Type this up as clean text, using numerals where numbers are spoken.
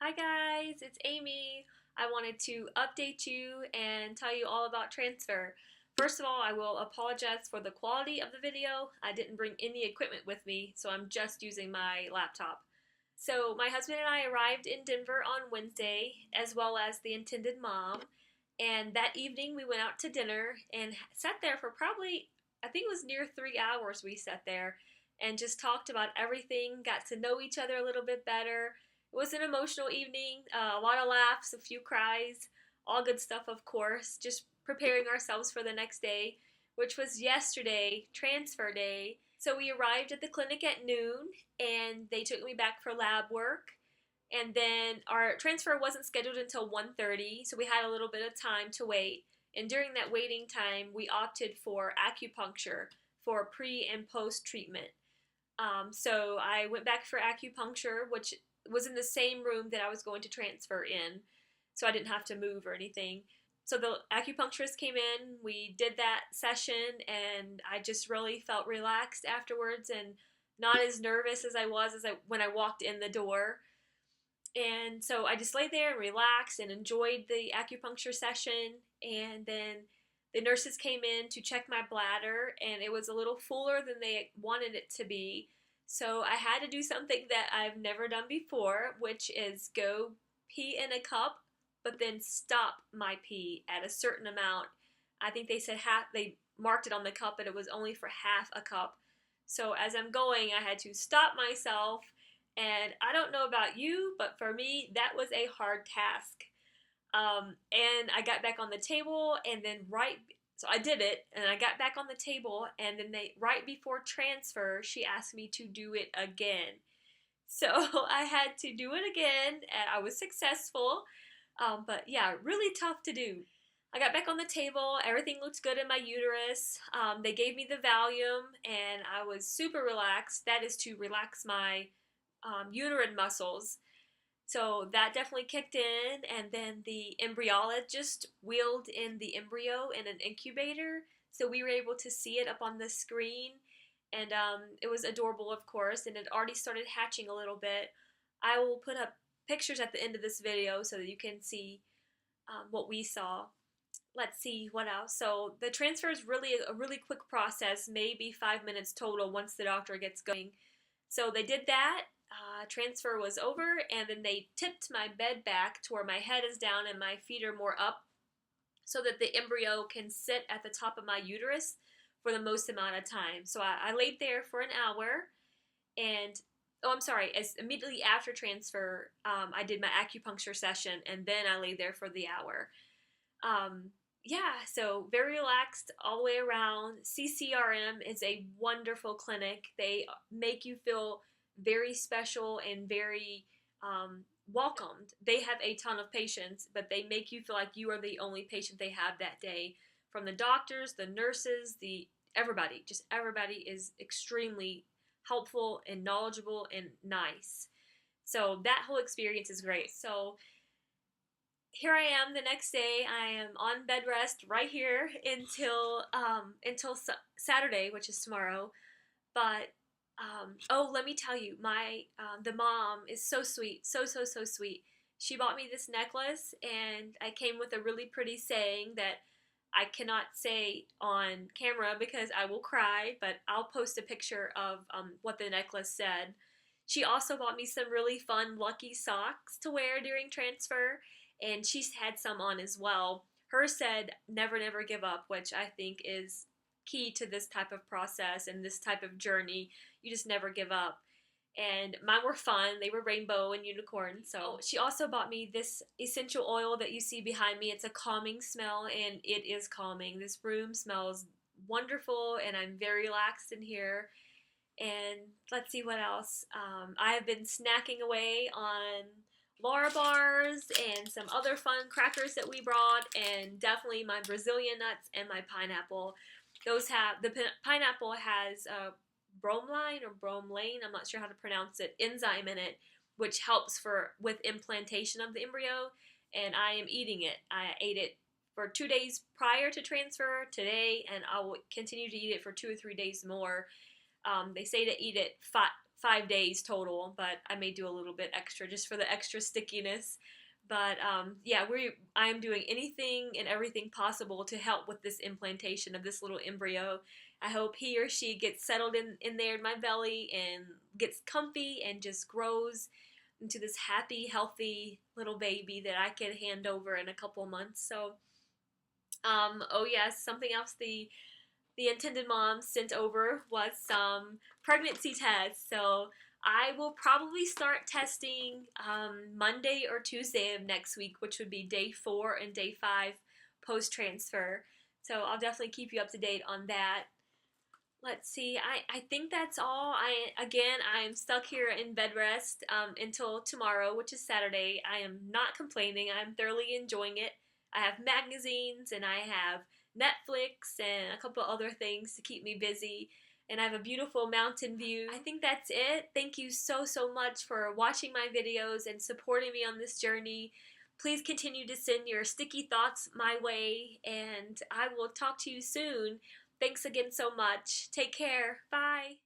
Hi guys, it's Amy. I wanted to update you and tell you all about Tranfser. First of all, I will apologize for the quality of the video. I didn't bring any equipment with me, so I'm just using my laptop. So my husband and I arrived in Denver on Wednesday, as well as the intended mom. And that evening we went out to dinner and sat there for probably, I think it was near 3 hours we sat there and just talked about everything, got to know each other a little bit better. It was an emotional evening, a lot of laughs, a few cries, all good stuff, of course. Just preparing ourselves for the next day, which was yesterday, transfer day. So we arrived at the clinic at noon, and they took me back for lab work. And then our transfer wasn't scheduled until 1:30, so we had a little bit of time to wait. And during that waiting time, we opted for acupuncture for pre and post treatment. So I went back for acupuncture, which was in the same room that I was going to transfer in, so I didn't have to move or anything. So the acupuncturist came in, we did that session, and I just really felt relaxed afterwards and not as nervous as I was when I walked in the door. And so I just laid there and relaxed and enjoyed the acupuncture session. And then the nurses came in to check my bladder, and it was a little fuller than they wanted it to be. So I had to do something that I've never done before, which is go pee in a cup, but then stop my pee at a certain amount. I think they said half, they marked it on the cup, but it was only for half a cup. So as I'm going, I had to stop myself, and I don't know about you, but for me, that was a hard task. And I got back on the table, and then so I did it, and I got back on the table, and then right before transfer, she asked me to do it again. So I had to do it again, and I was successful. But yeah, really tough to do. I got back on the table. Everything looked good in my uterus. They gave me the Valium, and I was super relaxed. That is to relax my uterine muscles. So that definitely kicked in, and then the embryologist wheeled in the embryo in an incubator, so we were able to see it up on the screen, and it was adorable, of course, and it already started hatching a little bit. I will put up pictures at the end of this video so that you can see what we saw. Let's see what else. So the transfer is really a really quick process, maybe 5 minutes total once the doctor gets going. So they did that. Transfer was over, and then they tipped my bed back to where my head is down and my feet are more up so that the embryo can sit at the top of my uterus for the most amount of time. So I laid there for an hour, and oh, I'm sorry, as immediately after transfer, I did my acupuncture session, and then I laid there for the hour. Yeah, so very relaxed all the way around. CCRM is a wonderful clinic. They make you feel very special and very welcomed. They have a ton of patients, but they make you feel like you are the only patient they have that day. From the doctors, the nurses, everybody, just everybody is extremely helpful and knowledgeable and nice. So that whole experience is great. So here I am the next day. I am on bed rest right here until Saturday, which is tomorrow. But oh, let me tell you, the mom is so sweet, so sweet. She bought me this necklace, and I came with a really pretty saying that I cannot say on camera because I will cry, but I'll post a picture of what the necklace said. She also bought me some really fun lucky socks to wear during transfer, and she's had some on as well. Hers said, "Never, never give up," which I think is key to this type of process and this type of journey. You just never give up. And mine were fun. They were rainbow and unicorn. So she also bought me this essential oil that you see behind me. It's a calming smell, and it is calming. This room smells wonderful, and I'm very relaxed in here. And let's see what else. I have been snacking away on Laura bars and some other fun crackers that we brought, and definitely my Brazilian nuts and my pineapple. The pineapple has bromelain or bromelain, I'm not sure how to pronounce it, enzyme in it, which helps with implantation of the embryo, and I am eating it. I ate it for 2 days prior to transfer today, and I will continue to eat it for 2 or 3 days more. They say to eat it 5 days total, but I may do a little bit extra just for the extra stickiness. But yeah, I am doing anything and everything possible to help with this implantation of this little embryo. I hope he or she gets settled in there in my belly and gets comfy and just grows into this happy, healthy little baby that I can hand over in a couple months. So, oh yes, something else the intended mom sent over was some pregnancy tests. So I will probably start testing Monday or Tuesday of next week, which would be day 4 and day 5 post transfer. So I'll definitely keep you up to date on that. Let's see. I think that's all. I'm stuck here in bed rest until tomorrow, which is Saturday. I am not complaining. I'm thoroughly enjoying it. I have magazines and I have Netflix and a couple other things to keep me busy. And I have a beautiful mountain view. I think that's it. Thank you so much for watching my videos and supporting me on this journey. Please continue to send your sticky thoughts my way, and I will talk to you soon. Thanks again so much. Take care. Bye.